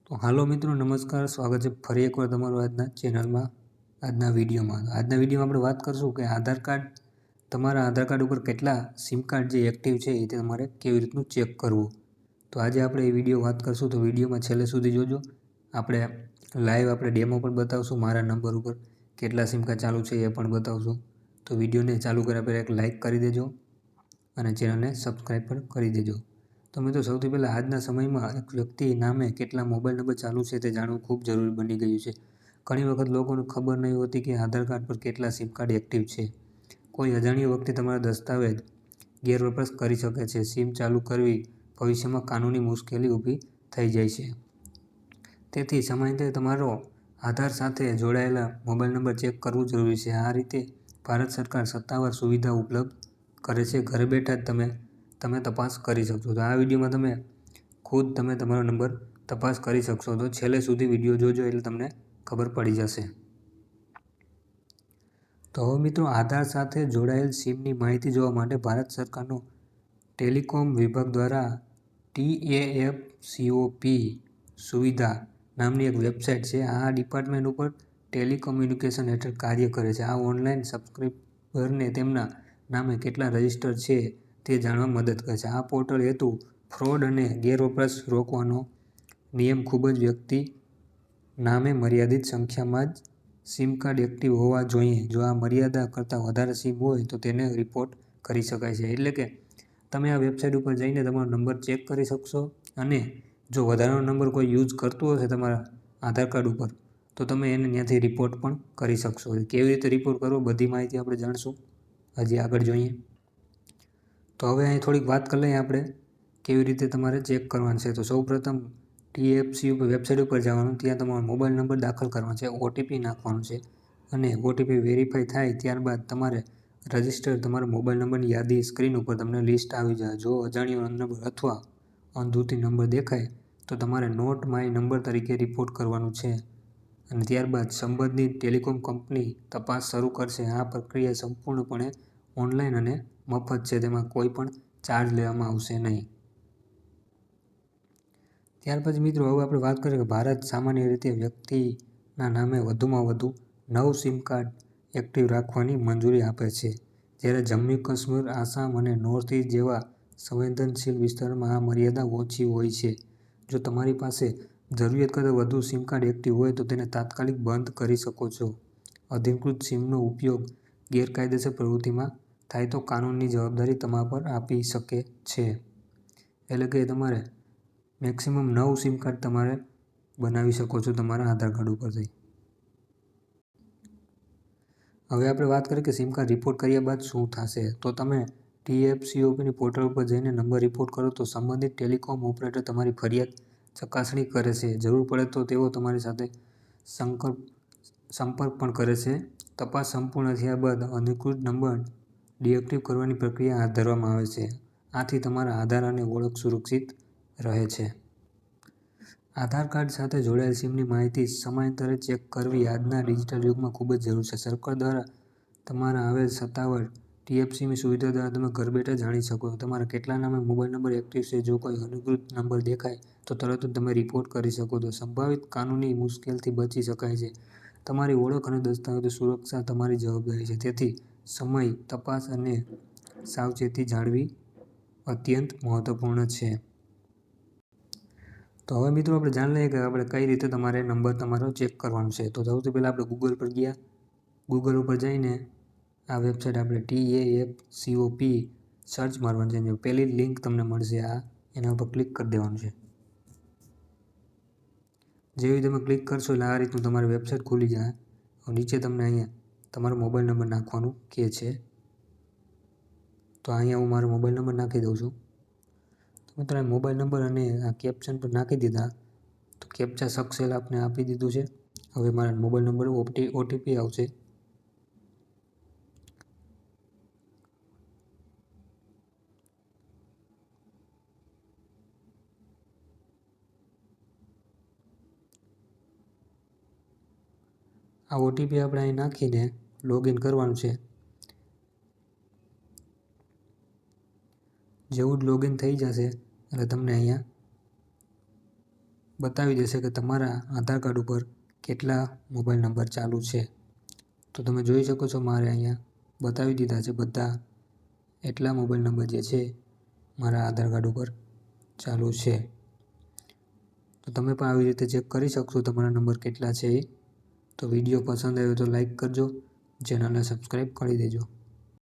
તો હાલો મિત્રો, નમસ્કાર. સ્વાગત છે ફરી એકવાર તમારું આજના ચેનલમાં. આજના વિડીયોમાં આપણે વાત કરશું કે તમારા આધાર કાર્ડ ઉપર કેટલા સિમ કાર્ડ જે એક્ટિવ છે એ તમારે કેવી રીતનું ચેક કરવું. તો આજે આપણે એ વિડીયો વાત કરશું, તો વિડીયોમાં છેલ્લે સુધી જોજો. આપણે આપણે ડેમો પણ બતાવશું, મારા નંબર ઉપર કેટલા સિમ કાર્ડ ચાલુ છે એ પણ બતાવશું. તો વિડીયોને ચાલુ કર્યા પહેલાં એક લાઇક કરી દેજો અને ચેનલને સબસ્ક્રાઈબ પણ કરી દેજો. તો મિત્રો, સૌથી પહેલાં આજના સમયમાં એક વ્યક્તિ નામે કેટલા મોબાઈલ નંબર ચાલુ છે તે જાણવું ખૂબ જરૂરી બની ગયું છે. ઘણી વખત લોકોને ખબર નહીં હોતી કે આધાર કાર્ડ પર કેટલા સિમ કાર્ડ એક્ટિવ છે. કોઈ અજાણ્યો વ્યક્તિ તમારા દસ્તાવેજ ગેરવપરાશ કરી શકે છે. સિમ ચાલુ કરવી ભવિષ્યમાં કાનૂની મુશ્કેલી ઊભી થઈ જાય છે. તેથી સમયાંતરે તમારો આધાર સાથે જોડાયેલા મોબાઈલ નંબર ચેક કરવું જરૂરી છે. આ રીતે ભારત સરકાર સત્તાવાર સુવિધા ઉપલબ્ધ કરે છે. ઘરે બેઠા જ તમે તપાસ કરી શકશો. તો આ વિડીયોમાં તમે તમારો નંબર તપાસ કરી શકશો. તો છેલ્લે સુધી વિડીયો જોજો એટલે તમને ખબર પડી જશે. તો હવે મિત્રો, આધાર સાથે જોડાયેલ સિમની માહિતી જોવા માટે ભારત સરકારનો ટેલિકોમ વિભાગ દ્વારા TAFCOP સુવિધા નામની એક વેબસાઇટ છે. આ ડિપાર્ટમેન્ટ ઉપર ટેલિકોમ્યુનિકેશન હેઠળ કાર્ય કરે છે. આ ઓનલાઈન સબસ્ક્રાઇબરને તેમના નામે કેટલા રજિસ્ટર છે તે જાણવા મદદ કરે છે. આ પોર્ટલ હેતુ ફ્રોડ અને ગેરવપરાશ રોકવાનો નિયમ ખૂબ જ વ્યક્તિ નામે મર્યાદિત સંખ્યામાં જ સિમ કાર્ડ એક્ટિવ હોવા જોઈએ. જો આ મર્યાદા કરતાં વધારે સિમ હોય તો તેને રિપોર્ટ કરી શકાય છે. એટલે કે તમે આ વેબસાઇટ ઉપર જઈને તમારો નંબર ચેક કરી શકશો અને જો વધારાનો નંબર કોઈ યુઝ કરતું હશે તમારા આધાર કાર્ડ ઉપર તો તમે એને ત્યાંથી રિપોર્ટ પણ કરી શકશો. કેવી રીતે રિપોર્ટ કરવો બધી માહિતી આપણે જાણશું હજી આગળ જોઈએ. તો હવે અહીં થોડીક વાત કરી લઈએ આપણે કેવી રીતે તમારે ચેક કરવાનું છે. તો સૌપ્રથમ TAFCOP વેબસાઇટ ઉપર જવાનું, ત્યાં તમારો મોબાઈલ નંબર દાખલ કરવાનો છે, OTP નાખવાનો છે અને OTP વેરીફાઈ થાય ત્યારબાદ તમારે રજિસ્ટર તમારા મોબાઈલ નંબરની યાદી સ્ક્રીન ઉપર તમને લિસ્ટ આવી જાય. જો અજાણ્યો નંબર અથવા અનધૂતી નંબર દેખાય તો તમારે નોટ માય નંબર તરીકે રિપોર્ટ કરવાનું છે અને ત્યારબાદ સંબંધિત ટેલિકોમ કંપની તપાસ શરૂ કરશે. આ પ્રક્રિયા સંપૂર્ણપણે ઓનલાઈન અને મફત છે. તેમાં કોઈ પણ ચાર્જ લેવામાં આવશે નહીં. ત્યાર પછી મિત્રો, હવે આપણે વાત કરીએ કે ભારત સામાન્ય રીતે વ્યક્તિના નામે વધુમાં વધુ 9 સિમ કાર્ડ એક્ટિવ રાખવાની મંજૂરી આપે છે. જ્યારે જમ્મુ કાશ્મીર, આસામ અને નોર્થ ઇસ્ટ જેવા સંવેદનશીલ વિસ્તારોમાં આ મર્યાદા ઓછી હોય છે. જો તમારી પાસે જરૂરિયાત કરતાં વધુ સિમ કાર્ડ એક્ટિવ હોય તો તેને તાત્કાલિક બંધ કરી શકો છો. અધિકૃત સિમનો ઉપયોગ ગેરકાયદેસર પ્રવૃત્તિમાં થાય તો કાનૂની જવાબદારી તમારા પર આપી શકે છે. એટલે કે તમારે મેક્સિમમ 9 સિમ કાર્ડ તમારે બનાવી શકો છો તમારા આધાર કાર્ડ ઉપરથી. હવે આપણે વાત કરીએ કે સિમ કાર્ડ રિપોર્ટ કર્યા બાદ શું થશે. તો તમે TAFCOPની પોર્ટલ ઉપર જઈને નંબર રિપોર્ટ કરો તો સંબંધિત ટેલિકોમ ઓપરેટર તમારી ફરિયાદ ચકાસણી કરે છે. જરૂર પડે તો તેઓ તમારી સાથે સંપર્ક પણ કરે છે. તપાસ સંપૂર્ણ થયા બાદ અધિકૃત નંબર ડિએક્ટિવ કરવાની પ્રક્રિયા હાથ ધરવામાં આવે છે. આથી તમારા આધાર અને ઓળખ સુરક્ષિત રહે છે. આધાર કાર્ડ સાથે જોડાયેલ સિમની માહિતી સમયાંતરે ચેક કરવી આજના ડિજિટલ યુગમાં ખૂબ જ જરૂરી છે. સરકાર દ્વારા તમારા આવેલ સત્તાવાર TAFCOP સુવિધા દ્વારા તમે ઘર બેઠા જાણી શકો છો તમારા કેટલા નામે મોબાઈલ નંબર એક્ટિવ છે. જો કોઈ અનધિકૃત નંબર દેખાય તો તરત જ તમે રિપોર્ટ કરી શકો છો. સંભવિત કાનૂની મુશ્કેલીથી બચી શકાય છે. તમારી ઓળખ અને દસ્તાવેજો સુરક્ષા તમારી જવાબદારી છે. તેથી સમય, તપાસ અને સાવચેતી જાળવવી અત્યંત મહત્વપૂર્ણ છે. તો હવે મિત્રો, આપણે જાણી લઈએ કે આપણે કઈ રીતે તમારે નંબર તમારો ચેક કરવાનો છે. તો સૌથી પહેલાં આપણે ગૂગલ પર ગયા. ગૂગલ ઉપર જઈને આ વેબસાઇટ આપણે TAFCOP સર્ચ મારવાનું છે. પહેલી લિંક તમને મળશે એના ઉપર ક્લિક કરી દેવાનું છે. જેવી તમે ક્લિક કરશો એટલે આ રીતનું તમારી વેબસાઇટ ખુલી જાય. નીચે તમને અહીંયા તમારો મોબાઈલ નંબર નાખવાનું કહે છે. તો અહીંયા હું મારો મોબાઈલ નંબર નાખી દઉં છું. તો મિત્રો, મોબાઈલ નંબર અને આ કેપ્શન પર નાખી દીધા. તો કેપ્ચા સક્સેસ આપને આપી દીધું છે. હવે મારા મોબાઈલ નંબર OTP આવશે. આ OTP આપણે અહીં નાખીને લોગિન કરવાનું છે. જેવું જ લોગિન થઈ જશે એટલે તમને અહીંયા બતાવી દેશે કે તમારા આધાર કાર્ડ ઉપર કેટલા મોબાઈલ નંબર ચાલુ છે. તો તમે જોઈ શકો છો મારે અહીંયા બતાવી દીધા છે બધા એટલા મોબાઈલ નંબર જે છે મારા આધાર કાર્ડ ઉપર ચાલુ છે. તો તમે પણ આવી રીતે ચેક કરી શકશો તમારા નંબર કેટલા છે એ. તો વિડીયો પસંદ આવ્યો તો લાઈક કરજો, ચેનલને સબસ્ક્રાઈબ કરી દેજો.